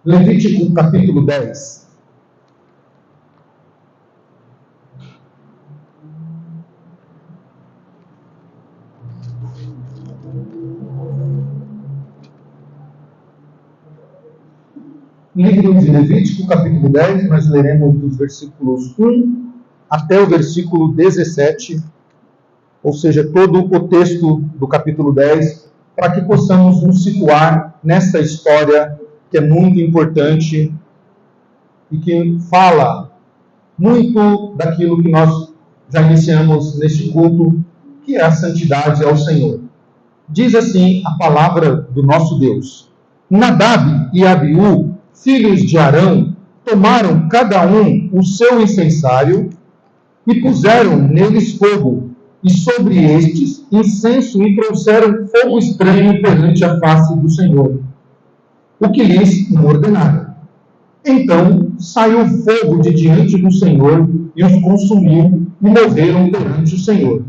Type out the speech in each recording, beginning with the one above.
Levítico capítulo 10. Livro de Levítico, capítulo 10, nós leremos dos versículos 1 até o versículo 17, ou seja, todo o texto do capítulo 10, para que possamos nos situar nesta história que é muito importante e que fala muito daquilo que nós já iniciamos neste culto, que é a santidade ao Senhor. Diz assim a palavra do nosso Deus: Nadab e Abiú, filhos de Arão, tomaram cada um o seu incensário e puseram neles fogo, e sobre estes incenso, e trouxeram fogo estranho perante a face do Senhor, o que lhes não ordenaram. Então saiu fogo de diante do Senhor e os consumiu, e morreram perante o Senhor.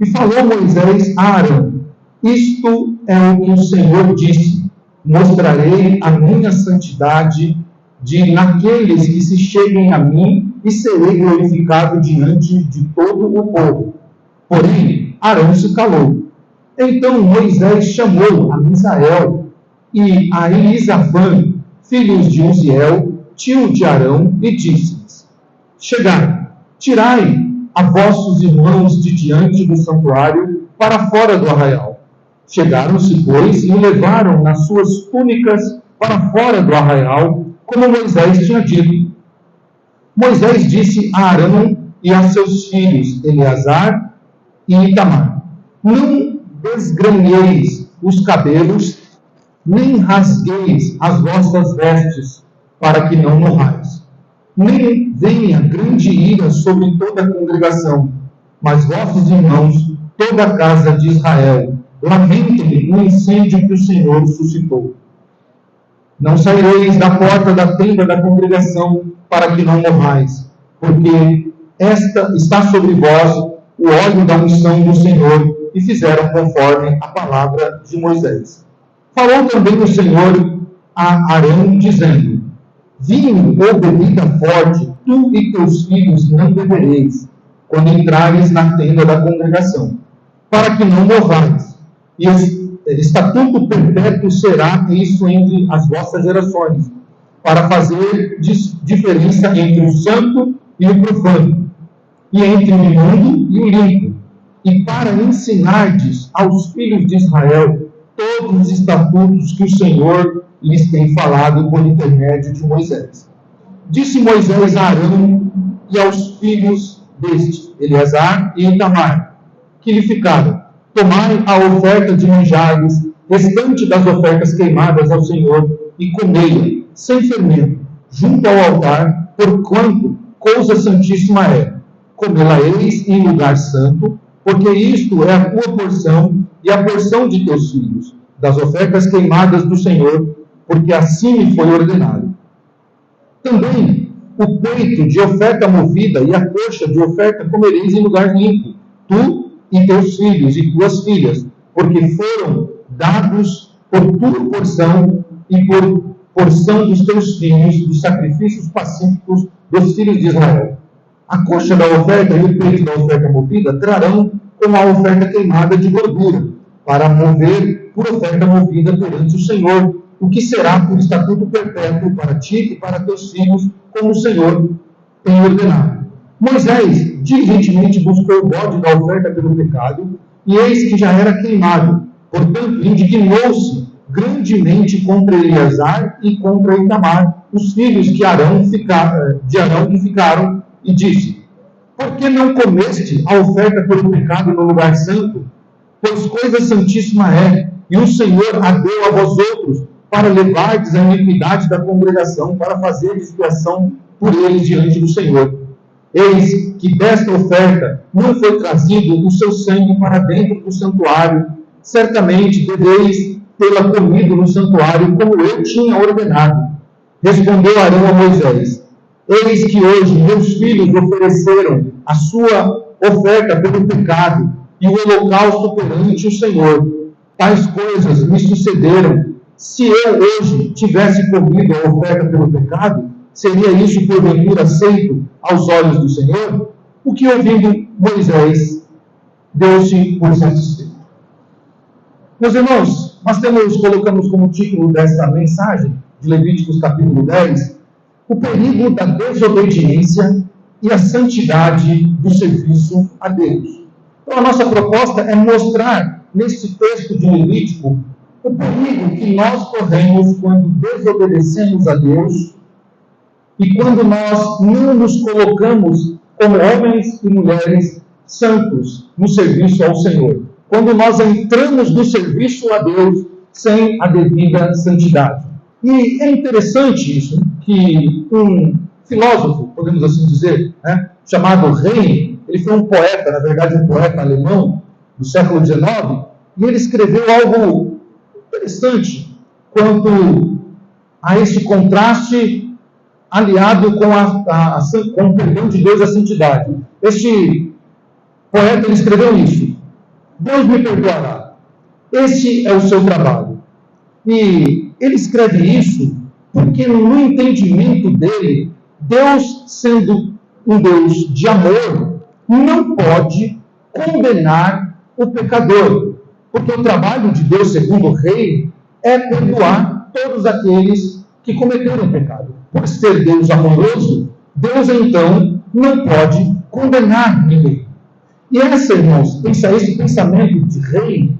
E falou Moisés a Arão: Isto é o que o Senhor disse: mostrarei a minha santidade naqueles que se cheguem a mim, e serei glorificado diante de todo o povo. Porém, Arão se calou. Então Moisés chamou a Misael e a Elisafã, filhos de Uziel, tio de Arão, e disse-lhes: Chegai, tirai a vossos irmãos de diante do santuário para fora do arraial. Chegaram-se, pois, e o levaram nas suas túnicas para fora do arraial, como Moisés tinha dito. Moisés disse a Arão e a seus filhos Eleazar e Itamar: Não desgranheis os cabelos, nem rasgueis as vossas vestes, para que não morrais. Nem venha grande ira sobre toda a congregação, mas vossos irmãos, toda a casa de Israel, lamentem o incêndio que o Senhor suscitou. Não saireis da porta da tenda da congregação, para que não morrais, porque esta está sobre vós o óleo da unção do Senhor, e fizeram conforme a palavra de Moisés. Falou também o Senhor a Arão, dizendo: Vinho ou bebida forte, tu e teus filhos não bebereis, quando entrares na tenda da congregação, para que não morrais. E estatuto perpétuo será isso entre as vossas gerações, para fazer diferença entre o santo e o profano, e entre o imundo e o limpo, e para ensinardes aos filhos de Israel todos os estatutos que o Senhor lhes tem falado por intermédio de Moisés. Disse Moisés a Arão e aos filhos deste, Eleazar e Itamar, que lhe ficaram: Tomai a oferta de manjares, restante das ofertas queimadas ao Senhor, e comei-a, sem fermento, junto ao altar, porquanto coisa santíssima é. Comê-la-eis em lugar santo, porque isto é a tua porção e a porção de teus filhos, das ofertas queimadas do Senhor, porque assim me foi ordenado. Também o peito de oferta movida e a coxa de oferta comereis em lugar limpo, tu e teus filhos e tuas filhas, porque foram dados por tua porção e por porção dos teus filhos, dos sacrifícios pacíficos dos filhos de Israel. A coxa da oferta e o peito da oferta movida trarão com a oferta queimada de gordura, para mover por oferta movida perante o Senhor, o que será por estatuto perpétuo para ti e para teus filhos, como o Senhor tem ordenado. Moisés diligentemente buscou o bode da oferta pelo pecado, e eis que já era queimado. Portanto, indignou-se grandemente contra Eleazar e contra Itamar, os filhos de Arão que ficaram, e disse: Por que não comeste a oferta pelo pecado no lugar santo? Pois coisa santíssima é, e o Senhor a deu a vós outros, para levardes a iniquidade da congregação, para fazer expiação por eles diante do Senhor. Eis que desta oferta não foi trazido o seu sangue para dentro do santuário. Certamente deveis tê-la comido no santuário, como eu tinha ordenado. Respondeu Arão a Moisés: Eis que hoje meus filhos ofereceram a sua oferta pelo pecado e o holocausto perante o Senhor. Tais coisas me sucederam se eu hoje tivesse comido a oferta pelo pecado, seria isso porventura aceito aos olhos do Senhor? O que, ouvindo Moisés, deu-se por satisfeito. Meus irmãos, nós colocamos como título desta mensagem, de Levíticos capítulo 10, o perigo da desobediência e a santidade do serviço a Deus. Então, a nossa proposta é mostrar, neste texto de Levítico, o perigo que nós corremos quando desobedecemos a Deus e quando nós não nos colocamos como homens e mulheres santos no serviço ao Senhor. Quando nós entramos no serviço a Deus sem a devida santidade. E é interessante isso, que um filósofo, podemos assim dizer, chamado Heine, ele foi um poeta, na verdade um poeta alemão do século XIX, e ele escreveu algo interessante quanto a esse contraste aliado com o perdão de Deus e a santidade. Este poeta ele escreveu isso: Deus me perdoará. Esse é o seu trabalho. E ele escreve isso porque no entendimento dele, Deus, sendo um Deus de amor, não pode condenar o pecador. Porque o trabalho de Deus, segundo o rei, é perdoar todos aqueles que cometeram pecado. Por ser Deus amoroso, Deus então não pode condenar ninguém. E esse pensamento de rei,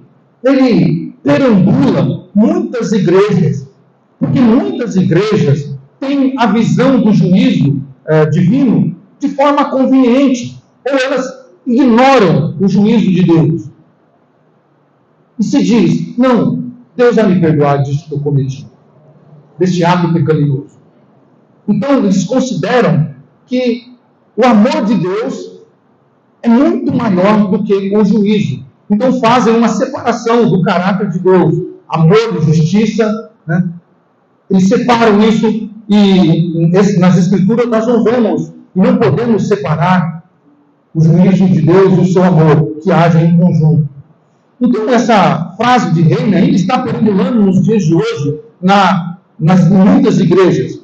ele perambula muitas igrejas, porque muitas igrejas têm a visão do juízo divino de forma conveniente, ou elas ignoram o juízo de Deus. E se diz, não, Deus vai me perdoar disso que eu cometi, deste ato pecaminoso. Então eles consideram que o amor de Deus é muito maior do que o juízo. Então fazem uma separação do caráter de Deus, amor e justiça, Eles separam isso e nas Escrituras nós não vemos e não podemos separar o juízo de Deus e o seu amor, que agem em conjunto. Então essa frase de Heine ainda está perambulando nos dias de hoje nas muitas igrejas.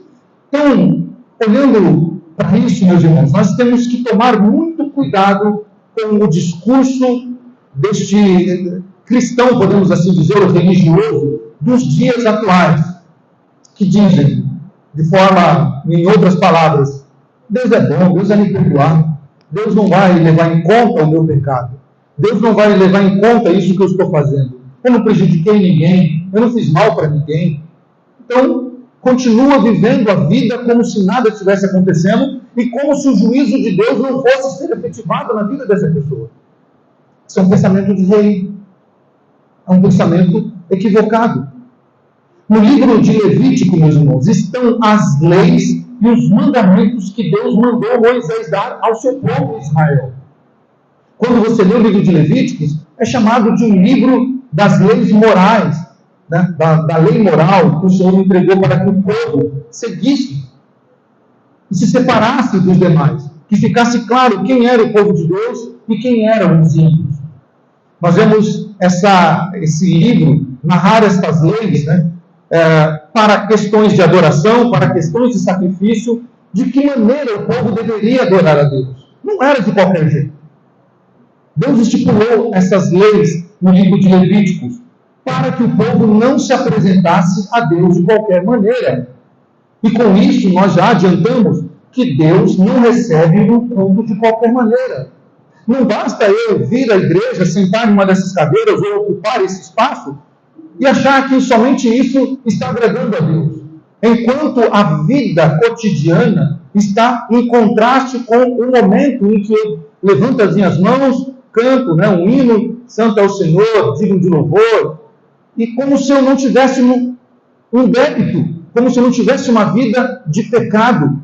Então, olhando para isso, meus irmãos, nós temos que tomar muito cuidado com o discurso deste cristão, podemos assim dizer, o religioso, dos dias atuais, que dizem, em outras palavras, Deus é bom, Deus vai me perdoar, Deus não vai levar em conta o meu pecado, Deus não vai levar em conta isso que eu estou fazendo, eu não prejudiquei ninguém, eu não fiz mal para ninguém. Então, continua vivendo a vida como se nada estivesse acontecendo e como se o juízo de Deus não fosse ser efetivado na vida dessa pessoa. Isso é um pensamento de rei. É um pensamento equivocado. No livro de Levítico, meus irmãos, estão as leis e os mandamentos que Deus mandou Moisés dar ao seu povo Israel. Quando você lê o livro de Levíticos, é chamado de um livro das leis morais, da lei moral que o Senhor entregou para que o povo seguisse e se separasse dos demais, que ficasse claro quem era o povo de Deus e quem eram os ímpios. Nós vemos esse livro narrar estas leis, para questões de adoração, para questões de sacrifício, de que maneira o povo deveria adorar a Deus. Não era de qualquer jeito. Deus estipulou essas leis no livro de Levíticos para que o povo não se apresentasse a Deus de qualquer maneira. E com isso nós já adiantamos que Deus não recebe o culto de qualquer maneira. Não basta eu vir à igreja, sentar em uma dessas cadeiras ou ocupar esse espaço e achar que somente isso está agradando a Deus. Enquanto a vida cotidiana está em contraste com o momento em que eu levanto as minhas mãos, canto um hino, santo é o Senhor, digno de louvor, e como se eu não tivesse um débito, como se eu não tivesse uma vida de pecado.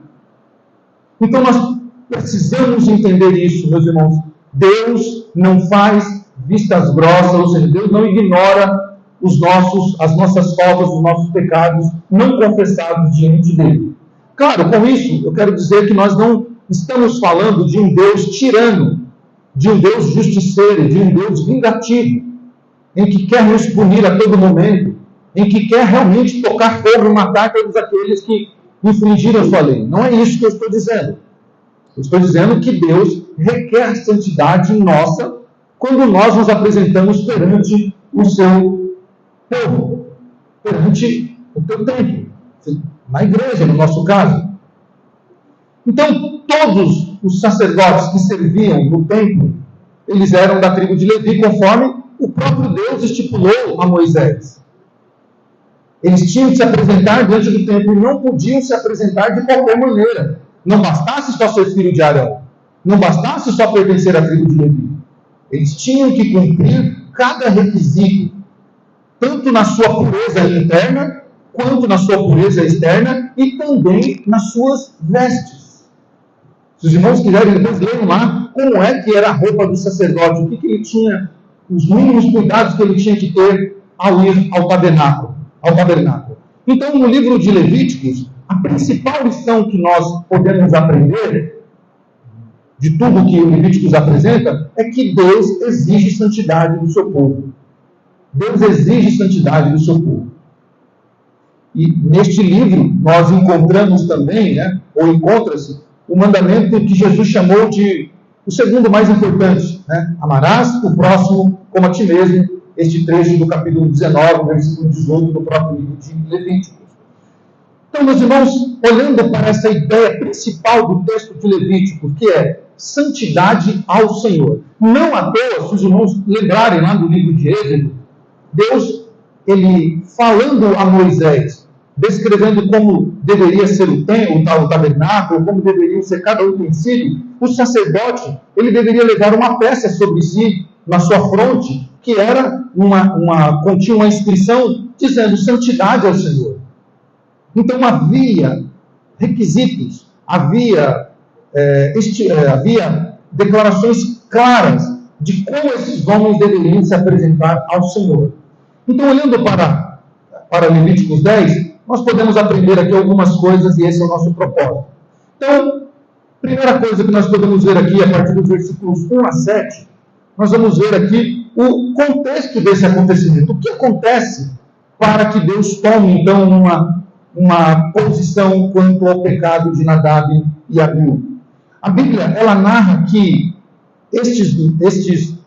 Então nós precisamos entender isso, meus irmãos. Deus não faz vistas grossas, ou seja, Deus não ignora as nossas faltas, os nossos pecados não confessados diante dele. Claro, com isso eu quero dizer que nós não estamos falando de um Deus tirano, de um Deus justiceiro, de um Deus vingativo, em que quer nos punir a todo momento, em que quer realmente tocar fogo e matar todos aqueles que infringiram a sua lei. Não é isso que eu estou dizendo. Eu estou dizendo que Deus requer santidade nossa quando nós nos apresentamos perante o seu povo, perante o teu templo, na igreja, no nosso caso. Então, todos os sacerdotes que serviam no templo, eles eram da tribo de Levi, conforme o próprio Deus estipulou a Moisés. Eles tinham que se apresentar diante do templo e não podiam se apresentar de qualquer maneira. Não bastasse só ser filho de Arão, não bastasse só pertencer à tribo de Levi. Eles tinham que cumprir cada requisito, tanto na sua pureza interna, quanto na sua pureza externa e também nas suas vestes. Se os irmãos quiserem, depois leiam lá como é que era a roupa do sacerdote, o que ele tinha, os mínimos cuidados que ele tinha que ter ao ir ao tabernáculo. Então, no livro de Levíticos, a principal lição que nós podemos aprender de tudo que o Levíticos apresenta é que Deus exige santidade do seu povo. Deus exige santidade do seu povo. E neste livro nós encontramos também, ou encontra-se, o mandamento que Jesus chamou de o segundo mais importante. Amarás o próximo como a ti mesmo. Este trecho do capítulo 19, versículo 18 do próprio livro de Levíticos. Então, meus irmãos, olhando para essa ideia principal do texto de Levítico, que é santidade ao Senhor. Não à toa, se os irmãos lembrarem lá do livro de Êxodo, Deus, ele falando a Moisés, descrevendo como deveria ser o tabernáculo, como deveria ser cada utensílio, o sacerdote, ele deveria levar uma peça sobre si, na sua fronte, que era continha uma inscrição dizendo santidade ao Senhor. Então havia requisitos, havia declarações claras de como esses homens deveriam se apresentar ao Senhor. Então, olhando para Levíticos 10, nós podemos aprender aqui algumas coisas e esse é o nosso propósito. Então, primeira coisa que nós podemos ver aqui, a partir dos versículos 1 a 7, nós vamos ver aqui o contexto desse acontecimento. O que acontece para que Deus tome, então, uma posição quanto ao pecado de Nadab e Abiú? A Bíblia, ela narra que estes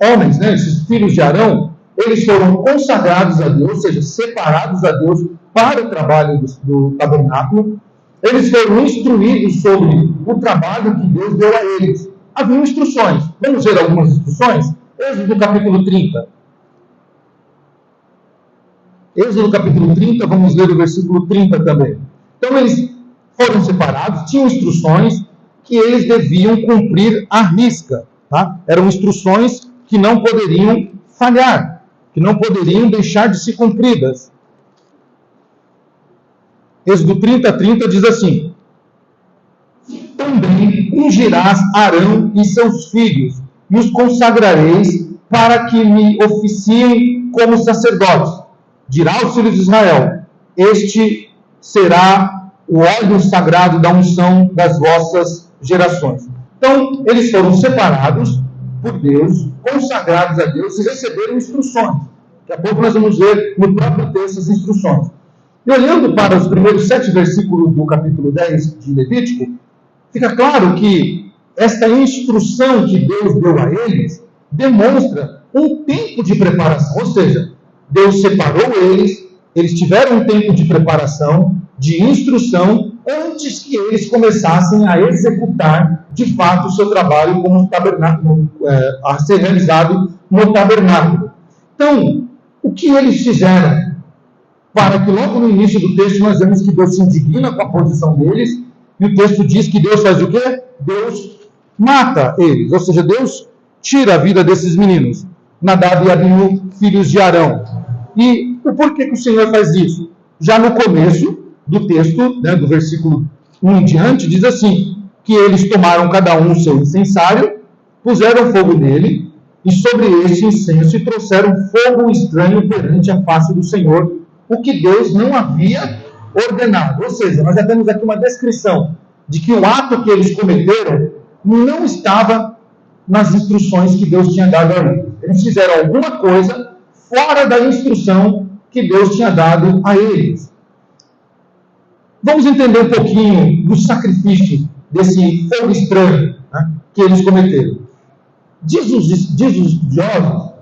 homens, esses filhos de Arão, eles foram consagrados a Deus, ou seja, separados a Deus para o trabalho do tabernáculo. Eles foram instruídos sobre o trabalho que Deus deu a eles. Havia instruções. Vamos ver algumas instruções? Êxodo capítulo 30. Êxodo capítulo 30, vamos ler o versículo 30 também. Então, eles foram separados, tinham instruções que eles deviam cumprir à risca. Eram instruções que não poderiam falhar, que não poderiam deixar de ser cumpridas. Êxodo 30, 30 diz assim: também ungirás Arão e seus filhos, e os consagrareis para que me oficiem como sacerdotes. Dirá aos filhos de Israel: este será o óleo sagrado da unção das vossas gerações. Então, eles foram separados por Deus, consagrados a Deus e receberam instruções. Daqui a pouco nós vamos ver no próprio texto as instruções. E olhando para os primeiros 7 versículos do capítulo 10 de Levítico, fica claro que esta instrução que Deus deu a eles demonstra um tempo de preparação. Ou seja, Deus separou eles tiveram um tempo de preparação, de instrução, antes que eles começassem a executar, de fato, o seu trabalho como tabernáculo, a ser realizado no tabernáculo. Então, o que eles fizeram? Para que logo no início do texto nós vemos que Deus se indigna com a posição deles, e o texto diz que Deus faz o quê? Deus mata eles, ou seja, Deus tira a vida desses meninos, Nadab e Abiú, filhos de Arão. E o porquê que o Senhor faz isso? Já no começo do texto, do versículo 1 em diante, diz assim, que eles tomaram cada um o seu incensário, puseram fogo nele, e sobre este incenso trouxeram fogo estranho perante a face do Senhor, o que Deus não havia ordenado. Ou seja, nós já temos aqui uma descrição de que o ato que eles cometeram não estava nas instruções que Deus tinha dado a eles. Eles fizeram alguma coisa fora da instrução que Deus tinha dado a eles. Vamos entender um pouquinho do sacrifício desse fogo estranho, né, que eles cometeram. Diz os estudiosos,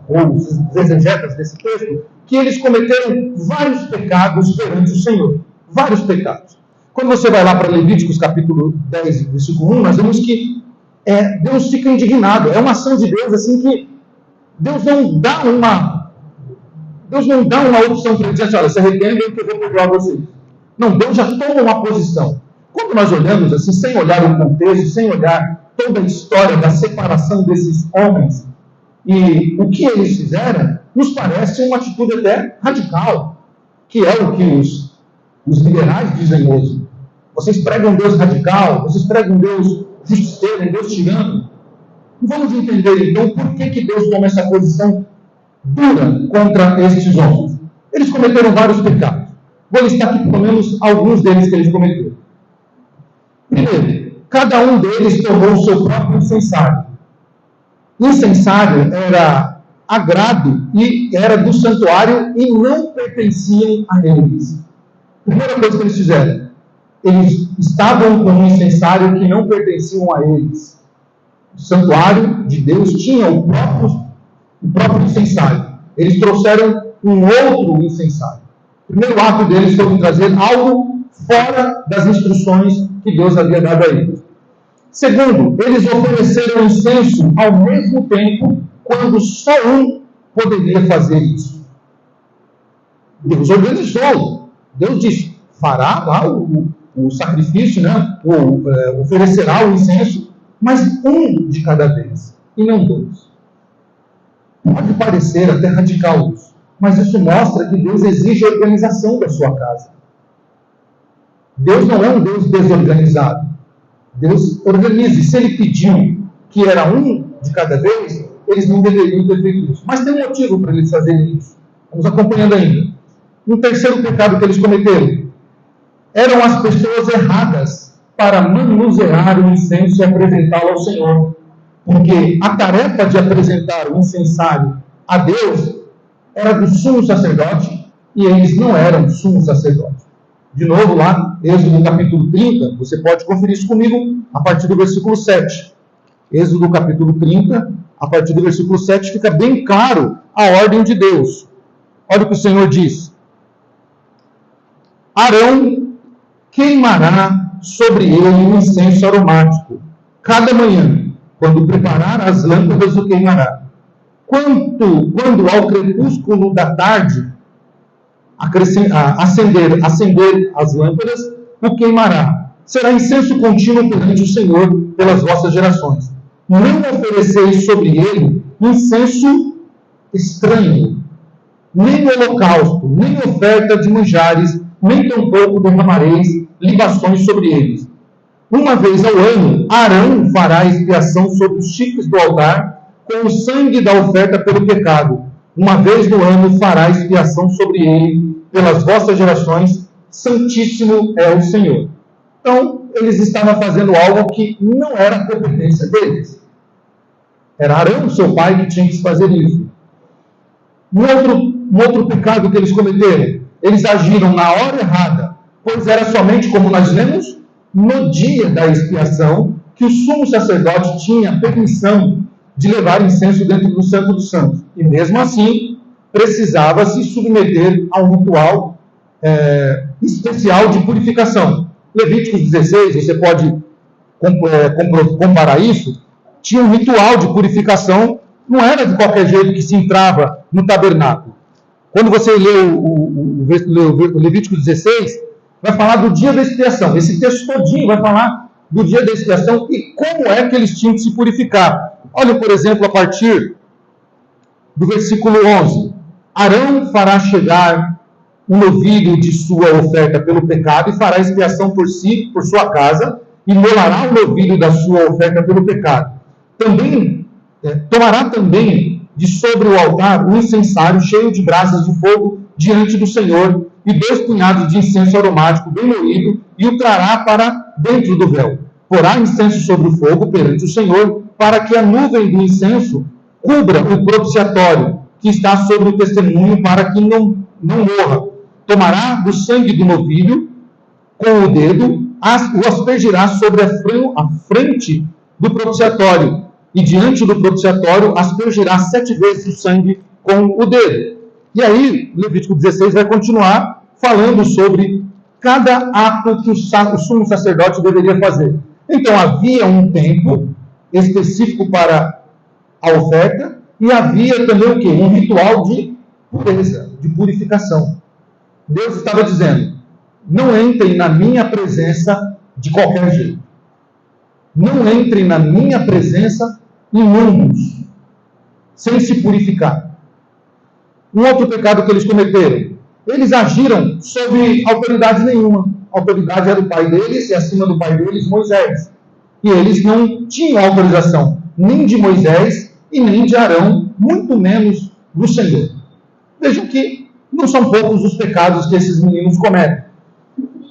ou os exegetas desse texto, que eles cometeram vários pecados perante o Senhor. Vários pecados. Quando você vai lá para Levíticos capítulo 10, versículo 1, nós vemos que Deus fica indignado. É uma ação de Deus assim que Deus não dá uma opção para ele dizer assim, olha, se arrependem que eu vou perdoar vocês. Não, Deus já toma uma posição. Quando nós olhamos assim, sem olhar o contexto, sem olhar toda a história da separação desses homens e o que eles fizeram, nos parece uma atitude até radical, que é o que os liberais dizem hoje. Vocês pregam Deus radical, vocês pregam Deus justiceiro, Deus tirano. Vamos entender então por que Deus toma essa posição dura contra estes homens. Eles cometeram vários pecados. Vou listar aqui pelo menos alguns deles que eles cometeram. Primeiro, cada um deles tomou o seu próprio incensário. Incensário era agrado e era do santuário e não pertenciam a eles. Primeira coisa que eles fizeram, eles estavam com um incensário que não pertenciam a eles. O santuário de Deus tinha o próprio incensário. Eles trouxeram um outro incensário. O primeiro ato deles foi trazer algo fora das instruções que Deus havia dado a eles. Segundo, eles ofereceram incenso ao mesmo tempo, quando só um poderia fazer isso. Deus organizou. Deus disse, fará lá o sacrifício, né? Oferecerá o incenso, mas um de cada vez, e não dois. Pode parecer até radical isso, mas isso mostra que Deus exige a organização da sua casa. Deus não é um Deus desorganizado. Deus organiza. E se Ele pediu que era um de cada vez, eles não deveriam ter feito isso. Mas tem um motivo para eles fazerem isso. Vamos acompanhando ainda. Um terceiro pecado que eles cometeram. Eram as pessoas erradas para manusear o incenso e apresentá-lo ao Senhor. Porque a tarefa de apresentar o incensário a Deus era do sumo sacerdote e eles não eram sumo sacerdote. De novo lá, Êxodo capítulo 30, você pode conferir isso comigo a partir do versículo 7. Êxodo capítulo 30, a partir do versículo 7, fica bem claro a ordem de Deus. Olha o que o Senhor diz. Arão queimará sobre ele um incenso aromático. Cada manhã, quando preparar as lâmpadas, o queimará. Quando ao crepúsculo da tarde acender as lâmpadas, o queimará. Será incenso contínuo perante o Senhor pelas vossas gerações. Não ofereceis sobre ele incenso estranho, nem holocausto, nem oferta de manjares, nem tampouco derramareis libações sobre eles. Uma vez ao ano, Arão fará expiação sobre os chifres do altar com o sangue da oferta pelo pecado. Uma vez no ano fará expiação sobre ele pelas vossas gerações, santíssimo é o Senhor. Então, eles estavam fazendo algo que não era competência deles. Era Arão, seu pai, que tinha que fazer isso. Um outro pecado que eles cometeram, eles agiram na hora errada, pois era somente, como nós lemos, no dia da expiação, que o sumo sacerdote tinha permissão de levar incenso dentro do Santo dos Santos. E mesmo assim, precisava se submeter a um ritual especial de purificação. Levíticos 16, você pode comparar isso, tinha um ritual de purificação, não era de qualquer jeito que se entrava no tabernáculo. Quando você lê o Levítico 16, vai falar do dia da expiação. Esse texto todinho vai falar do dia da expiação e como é que eles tinham que se purificar. Olha, por exemplo, a partir do versículo 11. Arão fará chegar um novilho de sua oferta pelo pecado e fará expiação por si, por sua casa, e molará o novilho da sua oferta pelo pecado. Tomará também de sobre o altar um incensário cheio de brasas de fogo diante do Senhor, e 2 punhados de incenso aromático bem moído, e o trará para dentro do véu. Porá incenso sobre o fogo perante o Senhor, para que a nuvem do incenso cubra o propiciatório. que está sobre o testemunho para que não morra. Tomará do sangue do novilho com o dedo, o aspergirá sobre a frente do propiciatório, e diante do propiciatório aspergirá 7 vezes o sangue com o dedo. E aí, Levítico 16 vai continuar falando sobre cada ato que o sumo sacerdote deveria fazer. Então, havia um tempo específico para a oferta, e havia também o quê? Um ritual de pureza, de purificação. Deus estava dizendo: não entrem na minha presença de qualquer jeito. Não entrem na minha presença imundos, sem se purificar. Um outro pecado que eles cometeram: eles agiram sob autoridade nenhuma. A autoridade era do pai deles, e acima do pai deles, Moisés. E eles não tinham autorização nem de Moisés e nem de Arão, muito menos do Senhor. Vejam que não são poucos os pecados que esses meninos cometem.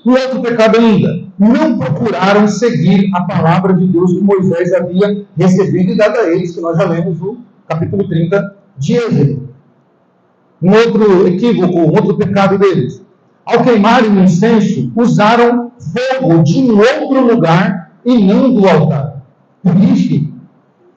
Um outro pecado ainda: não procuraram seguir a palavra de Deus que Moisés havia recebido e dado a eles, que nós já lemos no capítulo 30 de Êxodo. Um outro equívoco, um outro pecado deles: ao queimarem o incenso, usaram fogo de um outro lugar e não do altar. Por isso,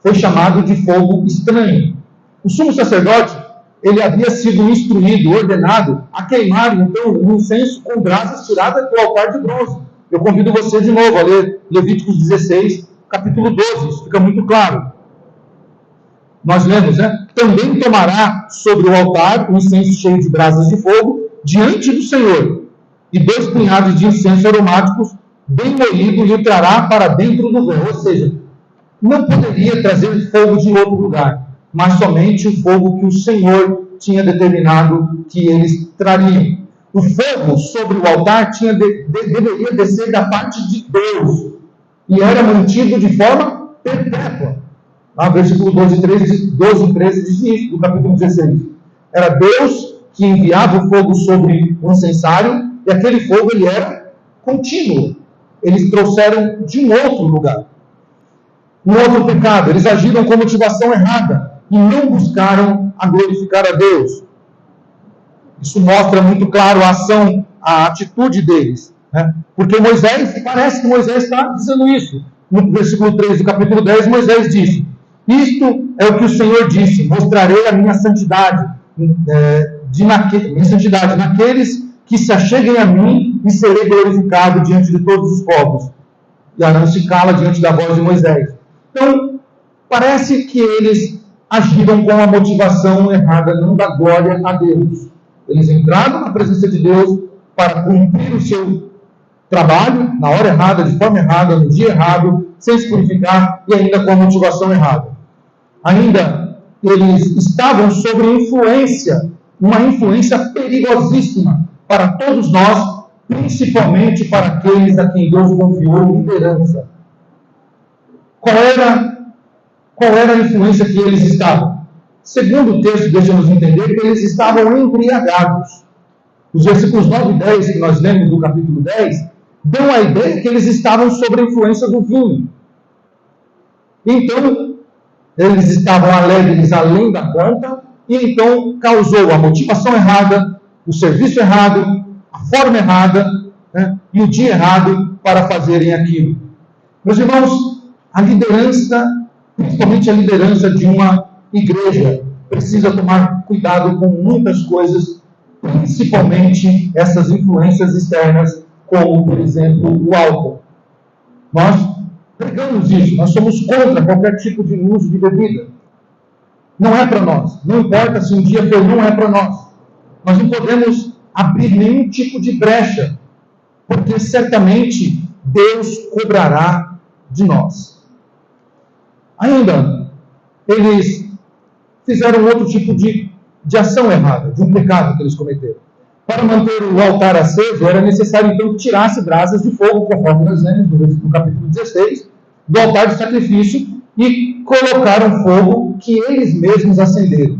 foi chamado de fogo estranho. O sumo sacerdote, ele havia sido instruído, ordenado, a queimar, então, o incenso com brasas tiradas do altar de bronze. Eu convido você de novo a ler Levíticos 16, capítulo 12, isso fica muito claro. Nós lemos, né? Também tomará sobre o altar um incenso cheio de brasas de fogo diante do Senhor, e 2 punhados de incenso aromáticos bem moído e o trará para dentro do véu. Ou seja, não poderia trazer fogo de outro lugar, mas somente o fogo que o Senhor tinha determinado que eles trariam. O fogo sobre o altar deveria descer da parte de Deus e era mantido de forma perpétua. Lá, versículo 12 e 13 diz isso, do capítulo 16. Era Deus que enviava o fogo sobre o incensário, e aquele fogo ele era contínuo. Eles trouxeram de um outro lugar. Um outro pecado: eles agiram com motivação errada e não buscaram a glorificar a Deus. Isso mostra muito claro a atitude deles, né? Porque parece que Moisés está dizendo isso. No versículo 3 do capítulo 10, Moisés disse: isto é o que o Senhor disse: mostrarei a minha santidade, naqueles que se acheguem a mim, e serei glorificado diante de todos os povos. E Arão se cala diante da voz de Moisés. Então, parece que eles agiram com a motivação errada, não da glória a Deus. Eles entraram na presença de Deus para cumprir o seu trabalho na hora errada, de forma errada, no dia errado, sem se purificar e ainda com a motivação errada. Ainda, eles estavam sob influência, uma influência perigosíssima para todos nós, principalmente para aqueles a quem Deus confiou liderança. Qual era a influência que eles estavam? Segundo o texto, deixa-nos entender que eles estavam embriagados. Os versículos 9 e 10 que nós lemos do capítulo 10 dão a ideia que eles estavam sob a influência do vinho. Então, eles estavam alegres além da conta, e então causou a motivação errada, o serviço errado, a forma errada, né, e o dia errado para fazerem aquilo. Meus irmãos, a liderança, principalmente a liderança de uma igreja, precisa tomar cuidado com muitas coisas, principalmente essas influências externas, como, por exemplo, o álcool. Nós pregamos isso, nós somos contra qualquer tipo de uso de bebida. Não é para nós. Não importa se um dia for, não é para nós. Nós não podemos abrir nenhum tipo de brecha, porque certamente Deus cobrará de nós. Ainda, eles fizeram outro tipo de ação errada, de um pecado que eles cometeram. Para manter o altar aceso, era necessário então que tirasse brasas de fogo, conforme nós lemos no capítulo 16, do altar de sacrifício, e colocaram fogo que eles mesmos acenderam.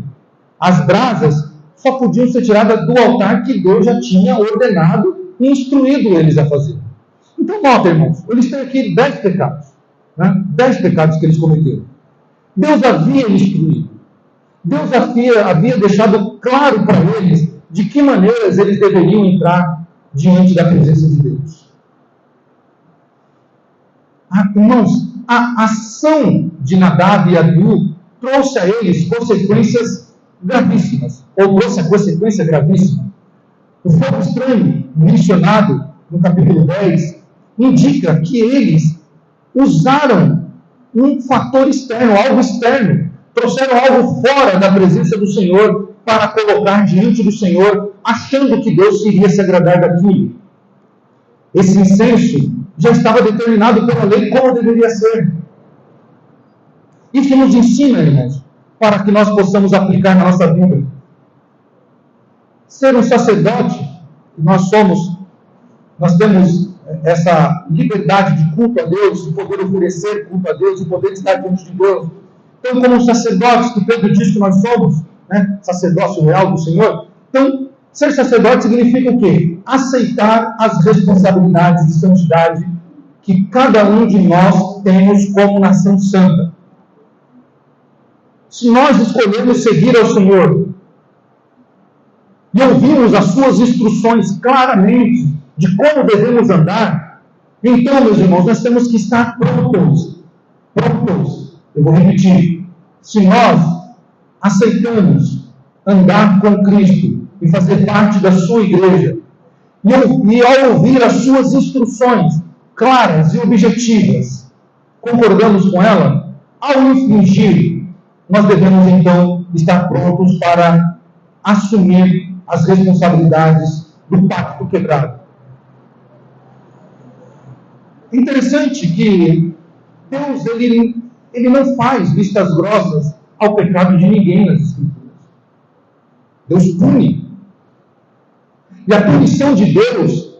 As brasas só podiam ser tiradas do altar que Deus já tinha ordenado e instruído eles a fazer. Então, nota, irmãos, eles têm aqui 10 pecados. 10 pecados que eles cometeram. Deus havia instruído. Deus havia deixado claro para eles de que maneiras eles deveriam entrar diante da presença de Deus. Irmãos, a ação de Nadab e Abiú trouxe a eles consequências gravíssimas, ou trouxe a consequência gravíssima. O fogo estranho, mencionado no capítulo 10, indica que eles usaram um fator externo, algo externo, trouxeram algo fora da presença do Senhor para colocar diante do Senhor, achando que Deus iria se agradar daquilo. Esse incenso já estava determinado pela lei como deveria ser. Isso nos ensina, irmãos, para que nós possamos aplicar na nossa vida. Ser um sacerdote, nós temos essa liberdade de culto a Deus, de poder oferecer culto a Deus, de poder estar diante de Deus. Então, como sacerdotes, que Pedro diz que nós somos, sacerdócio real do Senhor, então, ser sacerdote significa o quê? Aceitar as responsabilidades de santidade que cada um de nós temos como nação santa. Se nós escolhermos seguir ao Senhor e ouvirmos as suas instruções claramente de como devemos andar, então, meus irmãos, nós temos que estar prontos. Eu vou repetir. Se nós aceitamos andar com Cristo e fazer parte da sua igreja, e ao ouvir as suas instruções claras e objetivas, concordamos com ela, ao infringir, nós devemos então estar prontos para assumir as responsabilidades do pacto quebrado. Interessante que Deus ele não faz vistas grossas ao pecado de ninguém nas Escrituras. Deus pune. E a punição de Deus,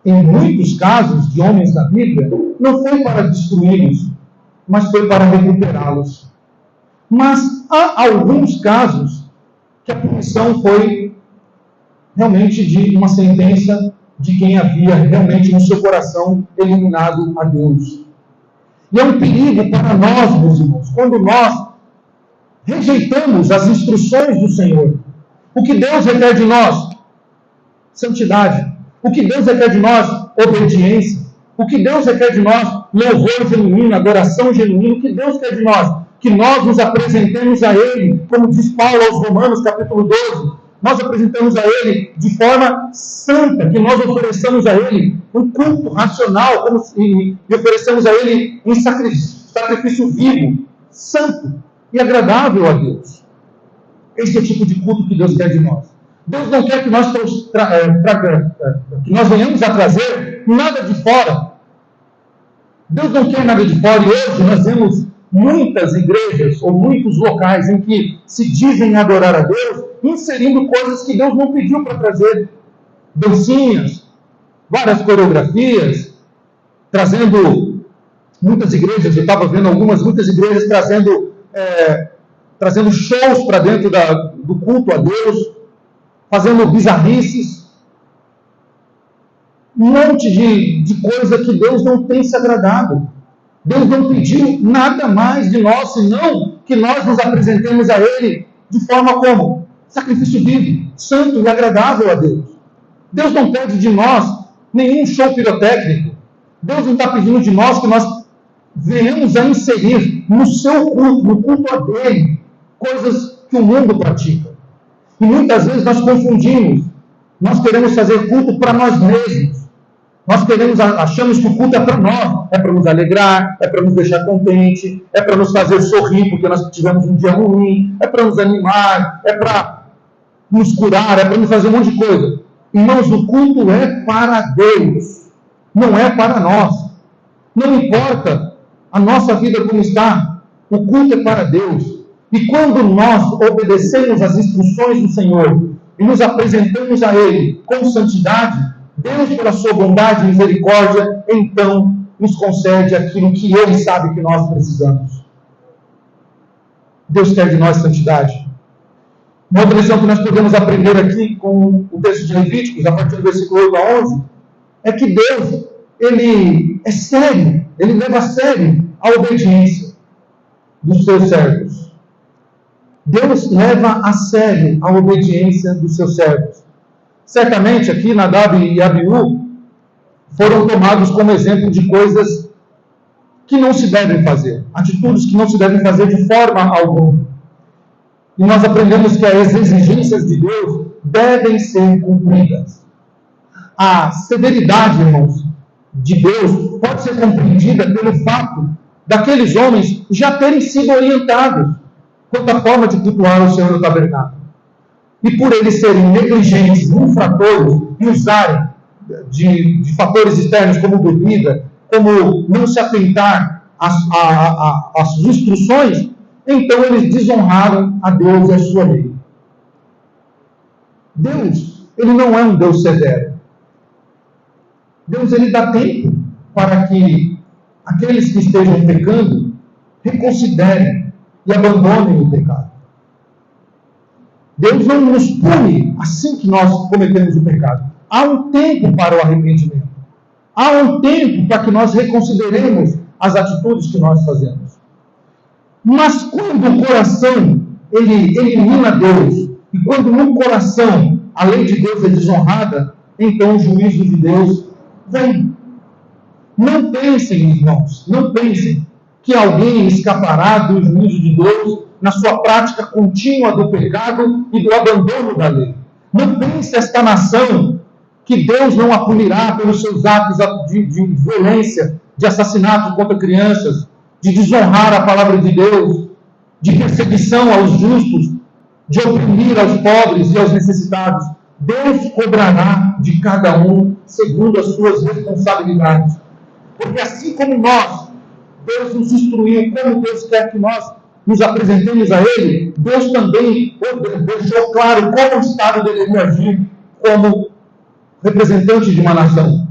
em muitos casos de homens da Bíblia, não foi para destruí-los, mas foi para recuperá-los. Mas há alguns casos que a punição foi realmente de uma sentença de quem havia realmente no seu coração eliminado a Deus. E é um perigo para nós, meus irmãos, quando nós rejeitamos as instruções do Senhor. O que Deus requer de nós? Santidade. O que Deus requer de nós? Obediência. O que Deus requer de nós? Louvor genuíno, adoração genuína. O que Deus quer de nós? Que nós nos apresentemos a Ele, como diz Paulo aos Romanos, capítulo 12, nós apresentamos a Ele de forma santa, que nós ofereçamos a Ele um culto racional, e oferecemos a Ele um sacrifício vivo, santo e agradável a Deus. Esse é o tipo de culto que Deus quer de nós. Deus não quer que nós venhamos a trazer nada de fora. Deus não quer nada de fora, e hoje nós vemos muitas igrejas ou muitos locais em que se dizem adorar a Deus, inserindo coisas que Deus não pediu para trazer. Dancinhas, várias coreografias, trazendo muitas igrejas, eu estava vendo muitas igrejas trazendo shows para dentro do culto a Deus, fazendo bizarrices, um monte de coisa que Deus não tem se agradado. Deus não pediu nada mais de nós, senão que nós nos apresentemos a Ele de forma como? Sacrifício vivo, santo e agradável a Deus. Deus não pede de nós nenhum show pirotécnico. Deus não está pedindo de nós que nós venhamos a inserir no seu culto, no culto a dele, coisas que o mundo pratica. E muitas vezes nós confundimos. Nós queremos fazer culto para nós mesmos. Nós achamos que o culto é para nós, é para nos alegrar, é para nos deixar contente, é para nos fazer sorrir porque nós tivemos um dia ruim, é para nos animar, é para nos curar, é para nos fazer um monte de coisa. Irmãos, o culto é para Deus, não é para nós. Não importa a nossa vida como está, o culto é para Deus. E quando nós obedecemos às instruções do Senhor e nos apresentamos a Ele com santidade, Deus, pela sua bondade e misericórdia, então nos concede aquilo que Ele sabe que nós precisamos. Deus quer de nós santidade. Uma outra lição que nós podemos aprender aqui com o texto de Levíticos, a partir do versículo 8 a 11, é que Deus, Ele é sério, Ele leva a sério a obediência dos seus servos. Deus leva a sério a obediência dos seus servos. Certamente aqui Nadab e Abiú foram tomados como exemplo de coisas que não se devem fazer, atitudes que não se devem fazer de forma alguma. E nós aprendemos que as exigências de Deus devem ser cumpridas. A severidade, irmãos, de Deus pode ser compreendida pelo fato daqueles homens já terem sido orientados quanto à forma de cultuar o Senhor no tabernáculo. E por eles serem negligentes, infratores, e usarem de fatores externos como bebida, como não se atentar às instruções, então eles desonraram a Deus e a sua lei. Deus, ele não é um Deus severo. Deus, ele dá tempo para que aqueles que estejam pecando reconsiderem e abandonem o pecado. Deus não nos pune assim que nós cometemos o pecado. Há um tempo para o arrependimento. Há um tempo para que nós reconsideremos as atitudes que nós fazemos. Mas quando o coração, ele elimina Deus, e quando no coração a lei de Deus é desonrada, então o juízo de Deus vem. Não pensem, irmãos, não pensem que alguém escapará do juízo de Deus na sua prática contínua do pecado e do abandono da lei. Não pense esta nação que Deus não a punirá pelos seus atos de violência, de assassinato contra crianças, de desonrar a palavra de Deus, de perseguição aos justos, de oprimir aos pobres e aos necessitados. Deus cobrará de cada um segundo as suas responsabilidades. Porque assim como Deus nos instruiu, como Deus quer que nós nos apresentemos a Ele, Deus também deixou claro como o Estado deveria agir como representante de uma nação.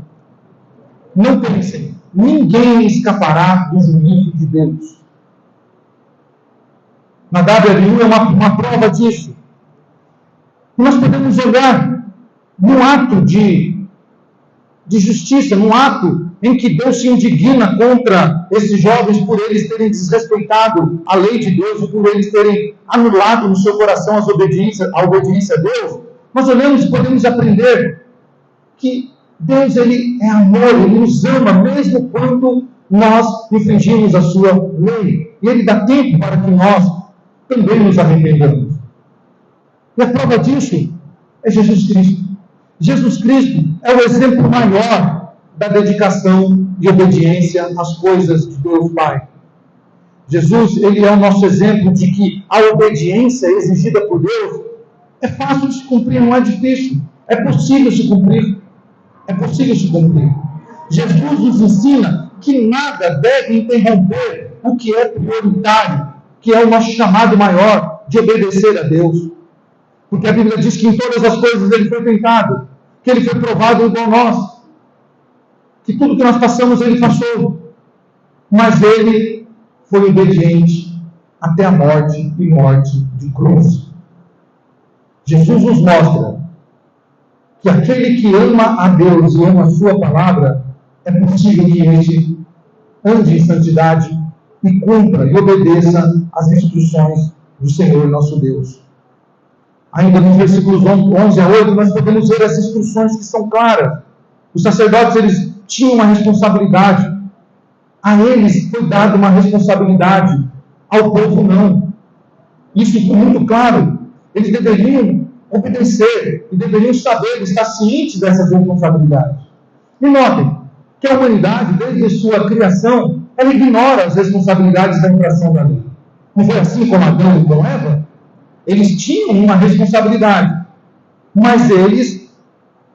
Não pensem, ninguém escapará do juízo de Deus. Nadab e Abiú é uma prova disso. E nós podemos olhar num ato de justiça, num ato em que Deus se indigna contra esses jovens por eles terem desrespeitado a lei de Deus e por eles terem anulado no seu coração a obediência a Deus. Nós olhamos e podemos aprender que Deus, ele é amor, ele nos ama mesmo quando nós infringimos a sua lei. E ele dá tempo para que nós também nos arrependamos. E a prova disso é Jesus Cristo. Jesus Cristo é o exemplo maior da dedicação e obediência às coisas de Deus Pai. Jesus, ele é o nosso exemplo de que a obediência exigida por Deus é fácil de se cumprir, não é difícil. É possível se cumprir. É possível se cumprir. Jesus nos ensina que nada deve interromper o que é prioritário, que é o nosso chamado maior de obedecer a Deus. Porque a Bíblia diz que em todas as coisas ele foi tentado, que ele foi provado igual a nós, que tudo que nós passamos ele passou, mas ele foi obediente até a morte e morte de cruz. Jesus nos mostra que aquele que ama a Deus e ama a sua palavra, é possível que este ande em santidade e cumpra e obedeça às instruções do Senhor nosso Deus. Ainda nos versículos 11 a 8, nós podemos ver as instruções que são claras. Os sacerdotes, eles tinham uma responsabilidade. A eles foi dada uma responsabilidade, ao povo não. Isso ficou muito claro. Eles deveriam obedecer e deveriam saber, estar cientes dessas responsabilidades. E notem que a humanidade, desde a sua criação, ela ignora as responsabilidades da infração da lei. Não foi assim com Adão e com Eva? Eles tinham uma responsabilidade, mas eles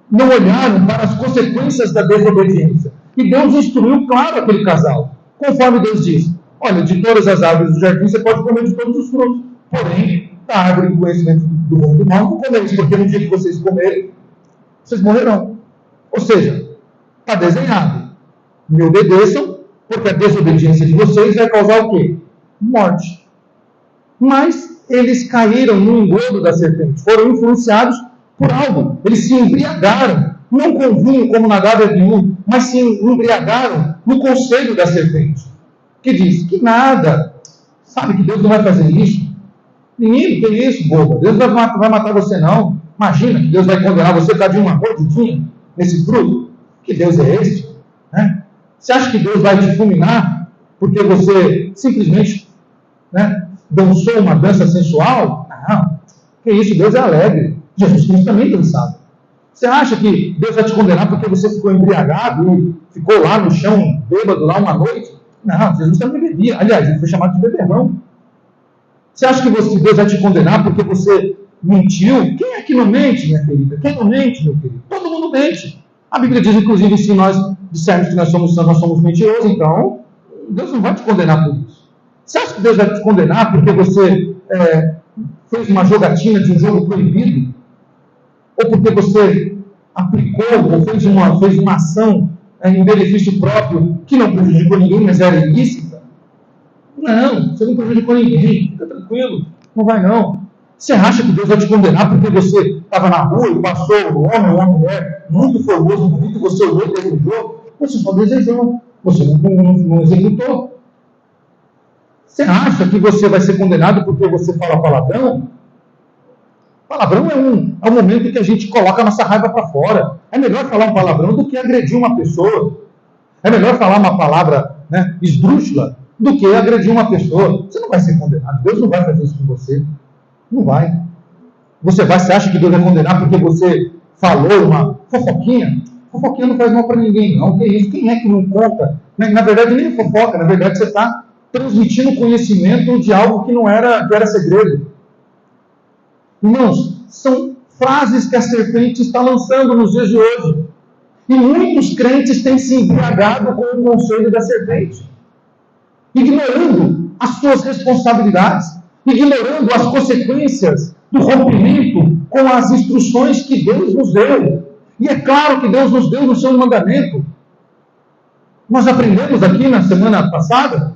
não olharam para as consequências da desobediência. E Deus instruiu, claro, aquele casal, conforme Deus diz: olha, de todas as árvores do jardim você pode comer de todos os frutos, porém, da árvore do conhecimento do bom e do mal não comereis, porque no dia que vocês comerem, vocês morrerão. Ou seja, está desenhado: me obedeçam, porque a desobediência de vocês vai causar o quê? Morte. Mas eles caíram no engodo da serpente, foram influenciados por algo. Eles se embriagaram, não com vinho como Nadab e Abiú, mas se embriagaram no conselho da serpente, que diz que nada, sabe que Deus não vai fazer isso. Menino, que isso, boba? Deus vai matar você, não. Imagina que Deus vai condenar você por causa de uma mordidinha nesse fruto. Que Deus é esse? Né? Você acha que Deus vai te fulminar porque você simplesmente, né, dançou uma dança sensual? Não. Que isso, Deus é alegre. Jesus Cristo também dançava. Você acha que Deus vai te condenar porque você ficou embriagado e ficou lá no chão, bêbado, lá uma noite? Não, Jesus também bebia. Aliás, ele foi chamado de beberrão. Você acha que Deus vai te condenar porque você mentiu? Quem é que não mente, minha querida? Quem não mente, meu querido? Todo mundo mente. A Bíblia diz, inclusive, se nós dissermos que nós somos mentirosos, então Deus não vai te condenar por isso. Você acha que Deus vai te condenar porque você fez uma jogatina de um jogo proibido? Ou porque você aplicou ou fez uma ação em benefício próprio que não prejudicou ninguém, mas era ilícita? Não, você não prejudicou ninguém. Fica tranquilo, não vai não. Você acha que Deus vai te condenar porque você estava na rua e passou um homem ou uma mulher muito formoso, bonito, você olhou e desejou? Você só desejou, você não executou. Você acha que você vai ser condenado porque você fala palavrão? Palavrão é um momento em que a gente coloca a nossa raiva para fora. É melhor falar um palavrão do que agredir uma pessoa. É melhor falar uma palavra, né, esdrúxula do que agredir uma pessoa. Você não vai ser condenado. Deus não vai fazer isso com você. Não vai. Você acha que Deus vai condenar porque você falou uma fofoquinha? Fofoquinha não faz mal para ninguém, não. Que isso? Quem é que não conta? Na verdade, nem é fofoca. Na verdade, você está transmitindo conhecimento de algo que não era, que era segredo. Irmãos, são frases que a serpente está lançando nos dias de hoje. E muitos crentes têm se embriagado com o conselho da serpente, ignorando as suas responsabilidades, ignorando as consequências do rompimento com as instruções que Deus nos deu. E é claro que Deus nos deu no seu mandamento. Nós aprendemos aqui na semana passada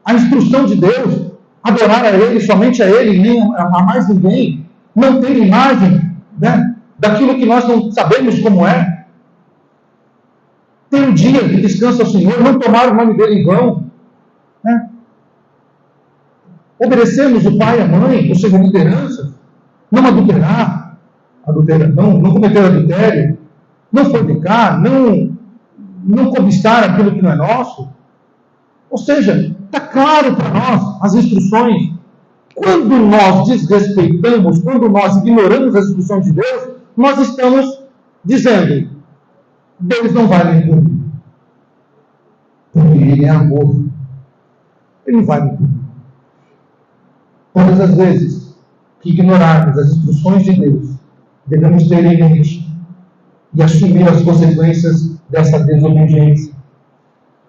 a instrução de Deus, adorar a Ele, somente a Ele, nem a mais ninguém, não ter imagem, né, daquilo que nós não sabemos como é, ter um dia de descanso ao Senhor, não tomar o nome dele em vão, né? Obedecermos o pai e a mãe, ou seja, liderança, não adulterar, não cometer adultério, não fornicar, não cobiçar aquilo que não é nosso. Ou seja, está claro para nós as instruções. Quando nós desrespeitamos, quando nós ignoramos as instruções de Deus, nós estamos dizendo, Deus não vai me punir. Porque Ele é amor. Ele não vai me punir. Todas as vezes que ignorarmos as instruções de Deus, devemos ter em mente e assumir as consequências dessa desobediência.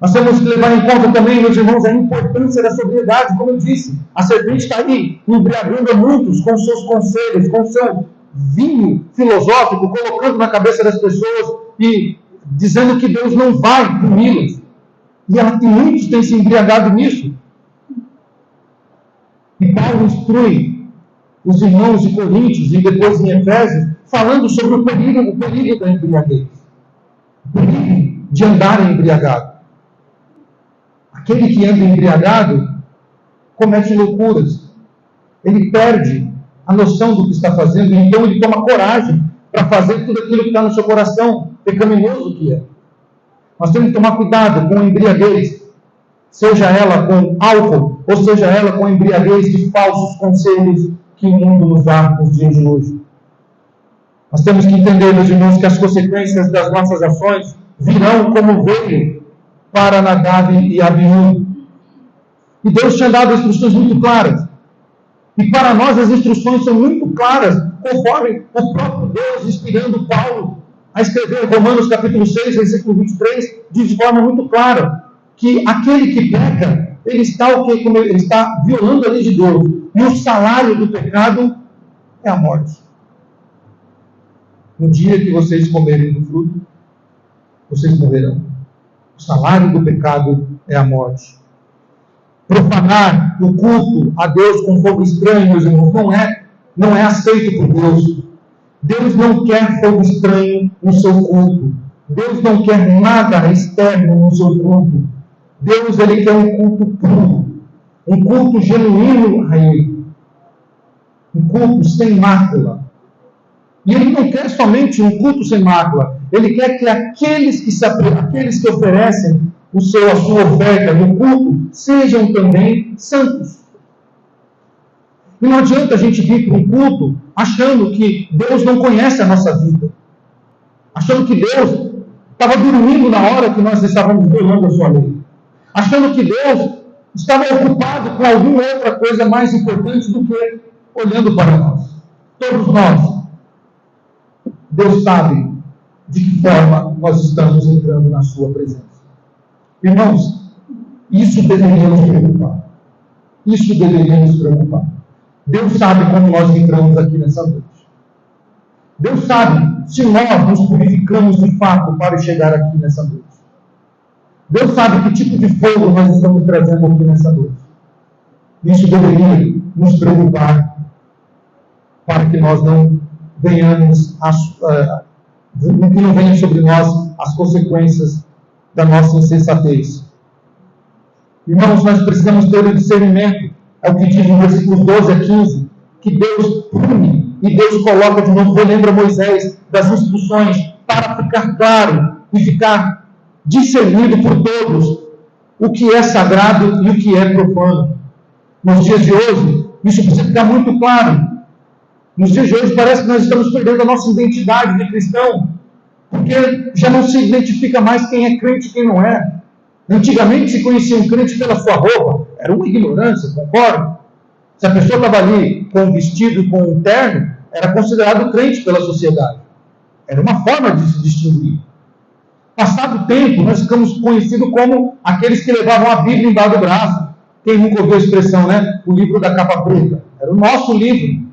Nós temos que levar em conta também, meus irmãos, a importância da sobriedade, como eu disse. A serpente está aí, embriagando a muitos com seus conselhos, com seu vinho filosófico, colocando na cabeça das pessoas e dizendo que Deus não vai puni-los. E muitos têm se embriagado nisso. E Paulo instrui os irmãos de Coríntios e depois em Efésios, falando sobre o perigo da embriaguez. O perigo de andar embriagado. Aquele que anda embriagado comete loucuras. Ele perde a noção do que está fazendo, e então ele toma coragem para fazer tudo aquilo que está no seu coração, pecaminoso que é. Nós temos que tomar cuidado com a embriaguez, seja ela com álcool, ou seja ela com a embriaguez de falsos conselhos que o mundo nos dá nos dias de hoje. Nós temos que entender, meus irmãos, que as consequências das nossas ações virão como veio para Nadabe e Abiú. E Deus tinha dado instruções muito claras. E para nós as instruções são muito claras, conforme o próprio Deus, inspirando Paulo a escrever Romanos capítulo 6, versículo 23, diz de forma muito clara que aquele que peca, ele está violando a lei de Deus. E o salário do pecado é a morte. No dia que vocês comerem do fruto, vocês morrerão. O salário do pecado é a morte. Profanar o culto a Deus com fogo estranho, meus irmãos, não é aceito por Deus. Deus não quer fogo estranho no seu culto. Deus não quer nada externo no seu culto. Deus, Ele quer um culto puro, um culto genuíno a Ele. culto sem mácula. E Ele não quer somente um culto sem mácula. Ele quer que aqueles que oferecem a sua oferta no culto sejam também santos. E não adianta a gente vir para um culto achando que Deus não conhece a nossa vida. Achando que Deus estava dormindo na hora que nós estávamos violando a sua lei. Achando que Deus estava ocupado com alguma outra coisa mais importante do que olhando para nós. Todos nós. Deus sabe de que forma nós estamos entrando na sua presença. Irmãos, isso deveria nos preocupar. Isso deveria nos preocupar. Deus sabe como nós entramos aqui nessa noite. Deus sabe se nós nos purificamos de fato para chegar aqui nessa noite. Deus sabe que tipo de fogo nós estamos trazendo aqui nessa noite. Isso deveria nos preocupar para que nós não venhamos que não venham sobre nós as consequências da nossa insensatez. Irmãos, nós precisamos ter o discernimento, é o que diz no versículos 12 a 15, que Deus pune e Deus coloca de novo, relembra Moisés das instruções para ficar claro e ficar discernido por todos o que é sagrado e o que é profano. Nos dias de hoje, isso precisa ficar muito claro. Nos dias de hoje parece que nós estamos perdendo a nossa identidade de cristão, porque já não se identifica mais quem é crente e quem não é. Antigamente se conhecia um crente pela sua roupa, era uma ignorância, concordo? Se a pessoa estava ali com um vestido e com um terno, era considerado crente pela sociedade. Era uma forma de se distinguir. Passado o tempo, nós ficamos conhecidos como aqueles que levavam a Bíblia embaixo do braço. Quem nunca ouviu a expressão, né? O livro da capa preta. Era o nosso livro.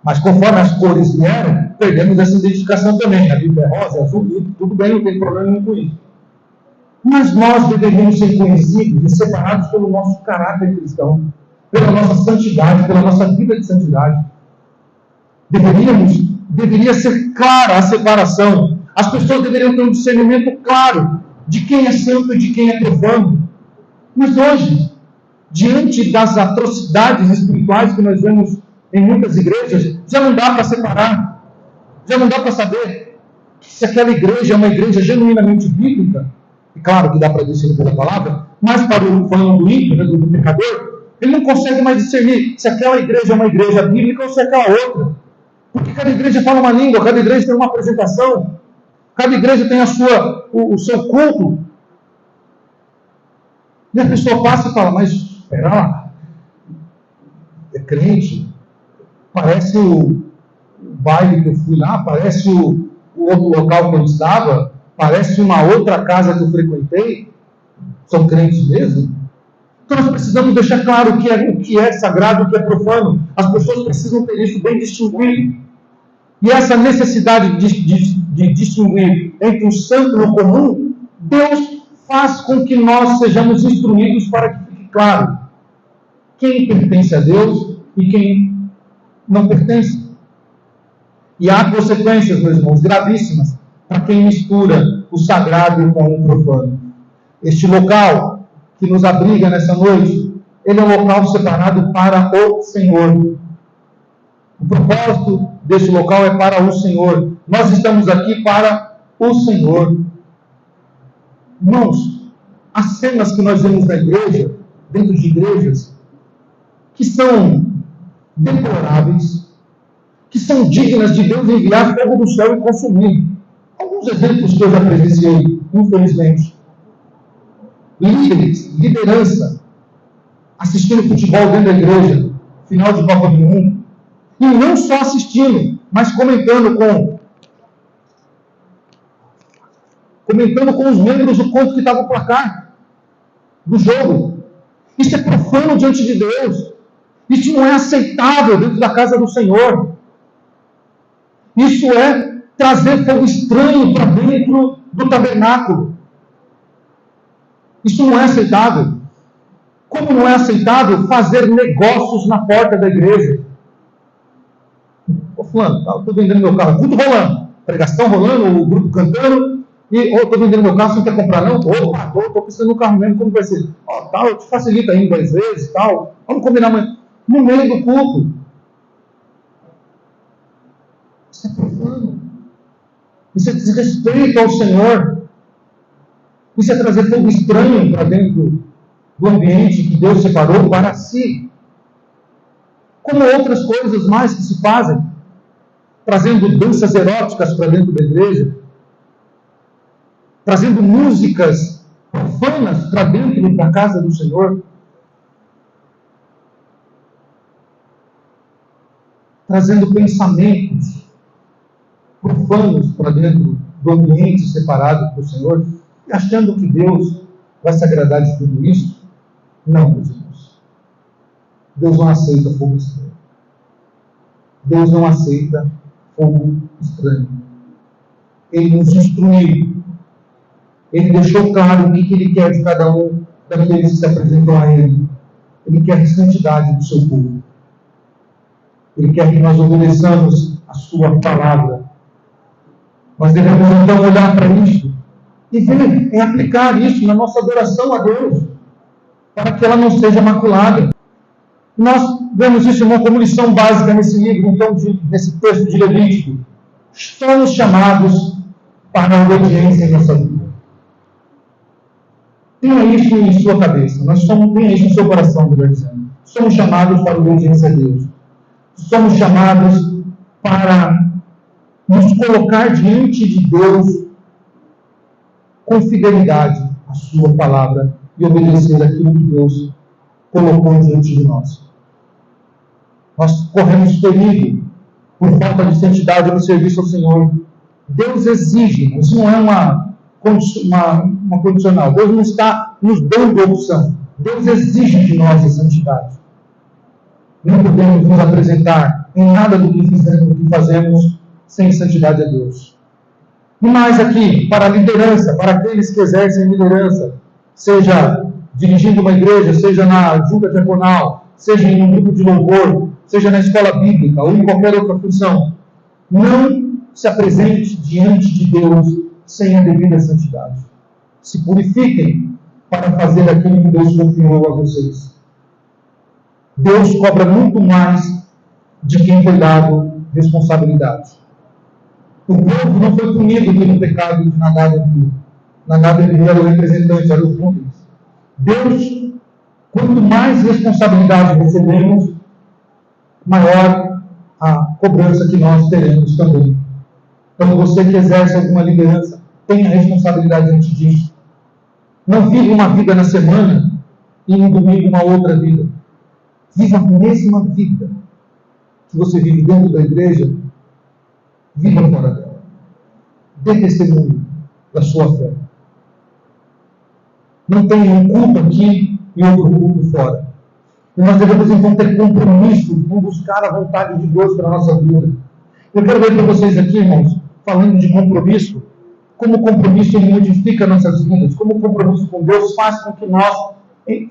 Mas conforme as cores vieram, perdemos essa identificação também. A Bíblia é rosa, é azul, tudo bem, não tem problema nenhum com isso. Mas nós deveríamos ser conhecidos e separados pelo nosso caráter cristão, pela nossa santidade, pela nossa vida de santidade. Deveria ser clara a separação. As pessoas deveriam ter um discernimento claro de quem é santo e de quem é profano. Mas hoje, diante das atrocidades espirituais que nós vemos em muitas igrejas, já não dá para separar. Já não dá para saber se aquela igreja é uma igreja genuinamente bíblica. E claro que dá para discernir pela palavra, mas para o falando do ímpio, do pecador, ele não consegue mais discernir se aquela igreja é uma igreja bíblica ou se é aquela outra. Porque cada igreja fala uma língua, cada igreja tem uma apresentação, cada igreja tem o seu culto. E a pessoa passa e fala, mas espera lá, é crente, parece o baile que eu fui lá, parece o outro local que eu estava, parece uma outra casa que eu frequentei, são crentes mesmo? Então nós precisamos deixar claro o que é sagrado e o que é profano. As pessoas precisam ter isso bem distinguido. E essa necessidade de distinguir entre o santo e o comum, Deus faz com que nós sejamos instruídos para que fique claro quem pertence a Deus e quem não pertence. E há consequências, meus irmãos, gravíssimas para quem mistura o sagrado com o profano. Este local que nos abriga nessa noite, ele é um local separado para o Senhor. O propósito desse local é para o Senhor. Nós estamos aqui para o Senhor. Irmãos, as cenas que nós vemos na igreja, dentro de igrejas, que são deploráveis, que são dignas de Deus enviar fogo do céu e consumir. Alguns exemplos que eu já presenciei, infelizmente. Líderes, liderança, assistindo futebol dentro da igreja, final de Copa do Mundo, e não só assistindo, mas comentando com os membros o quanto que estava o placar do jogo. Isso é profano diante de Deus. Isso não é aceitável dentro da casa do Senhor. Isso é trazer fogo estranho para dentro do tabernáculo. Isso não é aceitável. Como não é aceitável fazer negócios na porta da igreja? Ô fulano, estou vendendo meu carro, tudo rolando, pregação rolando, o grupo cantando, e estou vendendo meu carro, você não quer comprar não? Estou precisando do carro mesmo, como vai ser? Eu te facilito ainda 2 vezes, tal. Vamos combinar amanhã. No meio do culto. profano. Isso é desrespeito ao Senhor. Isso é trazer fogo estranho para dentro do ambiente que Deus separou para si. Como outras coisas mais que se fazem, trazendo danças eróticas para dentro da igreja, trazendo músicas profanas para dentro da casa do Senhor, trazendo pensamentos profanos para dentro do ambiente separado para o Senhor, e achando que Deus vai se agradar de tudo isso. Não, meus irmãos. Deus não aceita fogo estranho. Deus não aceita fogo estranho. Ele nos instruiu. Ele deixou claro o que Ele quer de cada um daqueles que se apresentam a Ele. Ele quer a santidade do seu povo. Ele quer que nós obedeçamos a sua palavra. Nós devemos então olhar para isso e ver, e aplicar isso na nossa adoração a Deus, para que ela não seja maculada. Nós vemos isso, irmão, como lição básica nesse livro, então, nesse texto de Levítico. Somos chamados para a obediência em nossa vida. Tenha isso em sua cabeça. Tenha isso em seu coração, melhor dizendo. Somos chamados para a obediência a Deus. Somos chamados para nos colocar diante de Deus com fidelidade à sua palavra e obedecer aquilo que Deus colocou diante de nós. Nós corremos perigo por falta de santidade no serviço ao Senhor. Deus exige, isso não é uma condicional. Deus não está nos dando opção. Deus exige de nós a santidade. Não podemos nos apresentar em nada do que fazemos sem santidade a Deus. E mais aqui, para a liderança, para aqueles que exercem liderança, seja dirigindo uma igreja, seja na junta diaconal, seja em um grupo de louvor, seja na escola bíblica ou em qualquer outra função, não se apresente diante de Deus sem a devida santidade. Se purifiquem para fazer aquilo que Deus confiou a vocês. Deus cobra muito mais de quem foi dado responsabilidade. O povo não foi punido pelo pecado de Nadab e Abiú. Nadab e Abiú eram representantes, eram os líderes. Deus, quanto mais responsabilidade recebemos, maior a cobrança que nós teremos também. Então, você que exerce alguma liderança, tenha responsabilidade diante disso. Não viva uma vida na semana e no domingo uma outra vida. Viva a mesma vida que você vive dentro da igreja, viva fora dela. Dê testemunho da sua fé. Não tenha um culto aqui e outro culto fora. E nós devemos então ter compromisso em buscar a vontade de Deus para a nossa vida. Eu quero ver para vocês aqui, irmãos, falando de compromisso, como o compromisso ele modifica nossas vidas, como o compromisso com Deus faz com que nós,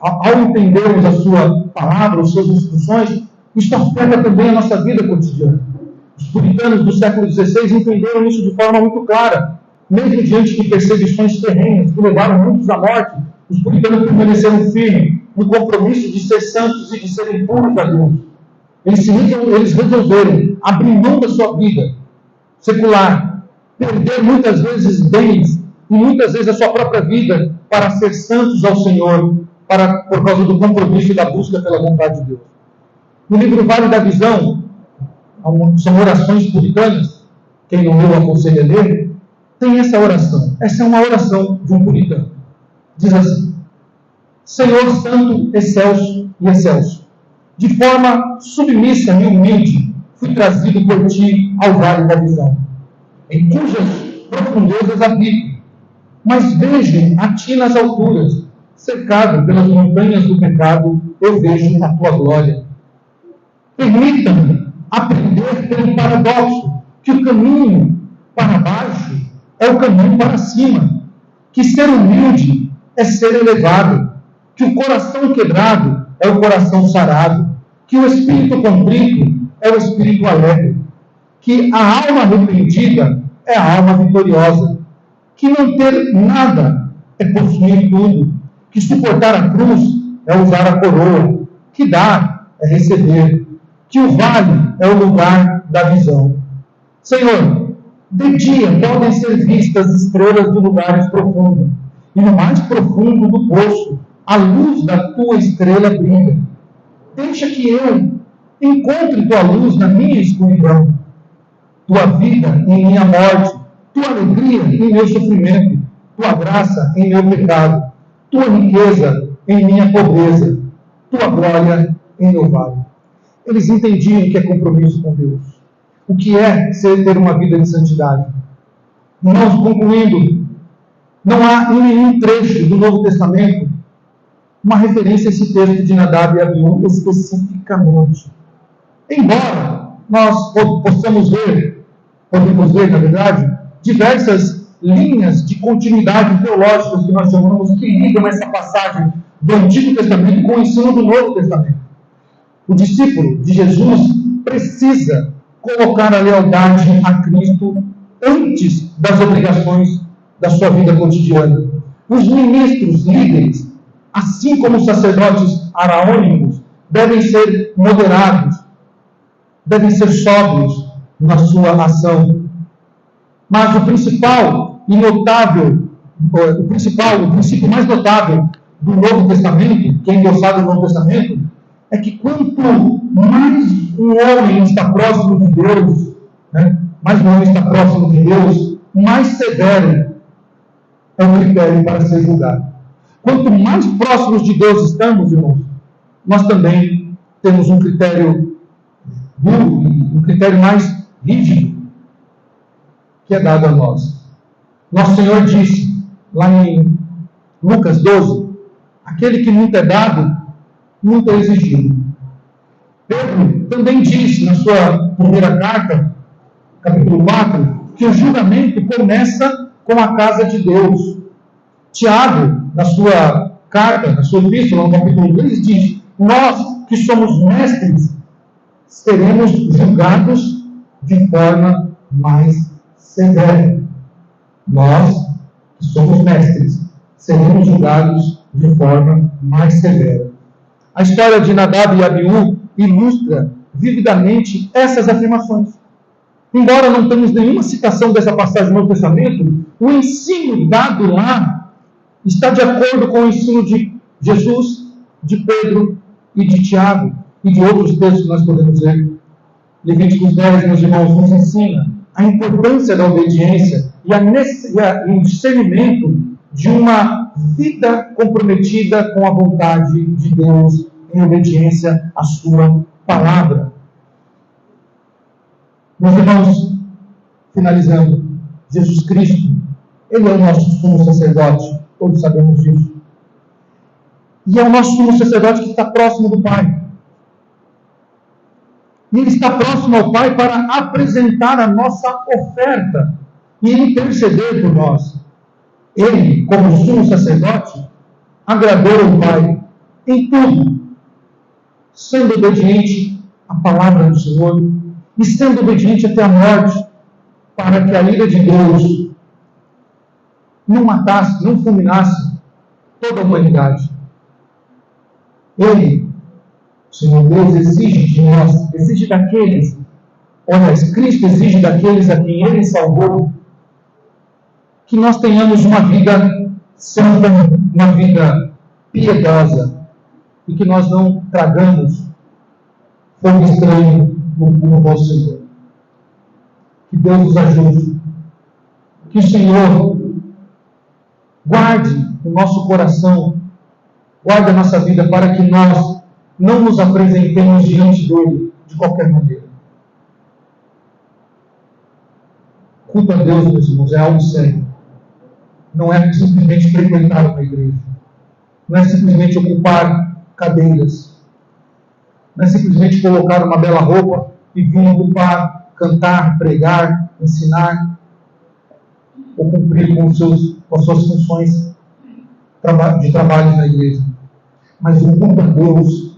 ao entendermos a sua palavra, as suas instruções, isso afeta também a nossa vida cotidiana. Os puritanos do século XVI entenderam isso de forma muito clara. Mesmo diante de perseguições terrenas que levaram muitos à morte, os puritanos permaneceram firmes no compromisso de ser santos e de serem puros a Deus. Eles resolveram abrir mão da sua vida secular, perder muitas vezes bens e muitas vezes a sua própria vida para ser santos ao Senhor, por causa do compromisso e da busca pela vontade de Deus. No livro Vale da Visão, são orações puritanas, quem não leu aconselha a ler, tem essa oração. Essa é uma oração de um puritano. Diz assim: Senhor Santo, excelso e excelso, de forma submissa e humilde, fui trazido por ti ao Vale da Visão, em cujas profundezas habito, mas vejo a ti nas alturas, cercado pelas montanhas do pecado, eu vejo a tua glória. Permita-me aprender pelo paradoxo que o caminho para baixo é o caminho para cima, que ser humilde é ser elevado, que o coração quebrado é o coração sarado, que o espírito contrito é o espírito alegre, que a alma arrependida é a alma vitoriosa, que não ter nada é possuir tudo, que suportar a cruz é usar a coroa, que dar é receber, que o vale é o lugar da visão. Senhor, de dia podem ser vistas estrelas de lugares profundos, e no mais profundo do poço, a luz da tua estrela brilha. Deixa que eu encontre tua luz na minha escuridão, tua vida em minha morte, tua alegria em meu sofrimento, tua graça em meu pecado, tua riqueza em minha pobreza, tua glória em meu vale. Eles entendiam o que é compromisso com Deus, o que é ter uma vida de santidade. Irmãos, concluindo, não há em nenhum trecho do Novo Testamento uma referência a esse texto de Nadab e Abiú especificamente. Embora nós podemos ver, na verdade, diversas linhas de continuidade teológicas que nós chamamos que ligam essa passagem do Antigo Testamento com o ensino do Novo Testamento. O discípulo de Jesus precisa colocar a lealdade a Cristo antes das obrigações da sua vida cotidiana. Os ministros, líderes, assim como os sacerdotes araônicos, devem ser moderados, devem ser sóbrios na sua ação. Mas o principal e notável, o princípio mais notável do Novo Testamento, que é endossado no Novo Testamento, é que quanto mais um homem está próximo de Deus, mais severo é o critério para ser julgado. Quanto mais próximos de Deus estamos, irmãos, nós também temos um critério duro, um critério mais rígido, que é dado a nós. Nosso Senhor disse, lá em Lucas 12, aquele que muito é dado, muito é exigido. Pedro também disse, na sua primeira carta, capítulo 4, que o julgamento começa com a casa de Deus. Tiago, na sua carta, na sua epístola, no capítulo 3, diz: nós que somos mestres, seremos julgados de forma mais severa. Nós que somos mestres, seremos julgados de forma mais severa. A história de Nadab e Abiú ilustra vividamente essas afirmações. Embora não tenhamos nenhuma citação dessa passagem no Novo Testamento, o ensino dado lá está de acordo com o ensino de Jesus, de Pedro e de Tiago e de outros textos que nós podemos ver. Levíticos 10, meus irmãos, nos ensina a importância da obediência e o discernimento de uma vida comprometida com a vontade de Deus em obediência à sua palavra. Meus irmãos, finalizando, Jesus Cristo, Ele é o nosso sumo sacerdote, todos sabemos disso. E é o nosso sumo sacerdote que está próximo do Pai. E Ele está próximo ao Pai para apresentar a nossa oferta e interceder por nós. Ele, como sumo sacerdote, agradou ao Pai em tudo, sendo obediente à palavra do Senhor e sendo obediente até a morte, para que a ira de Deus não matasse, não fulminasse toda a humanidade. Ele, o Senhor Deus, exige de nós, exige daqueles, Cristo exige daqueles a quem Ele salvou, que nós tenhamos uma vida santa, uma vida piedosa, e que nós não tragamos fogo estranho no nosso Senhor. Que Deus nos ajude. Que o Senhor guarde o nosso coração, guarde a nossa vida, para que nós não nos apresentemos diante dele de qualquer maneira. Culto a Deus, meus irmãos, é algo sério. Não é simplesmente frequentar uma igreja. Não é simplesmente ocupar cadeiras. Não é simplesmente colocar uma bela roupa e vir ocupar, cantar, pregar, ensinar, ou cumprir com as suas funções de trabalho na igreja. Mas o culto a Deus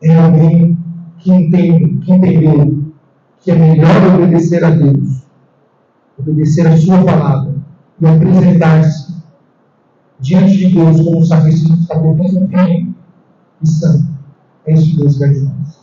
é alguém que entendeu que é melhor obedecer a Deus, obedecer a sua palavra e apresentar-se diante de Deus como um sacrifício vivo e santo. É isso que Deus quer de nós.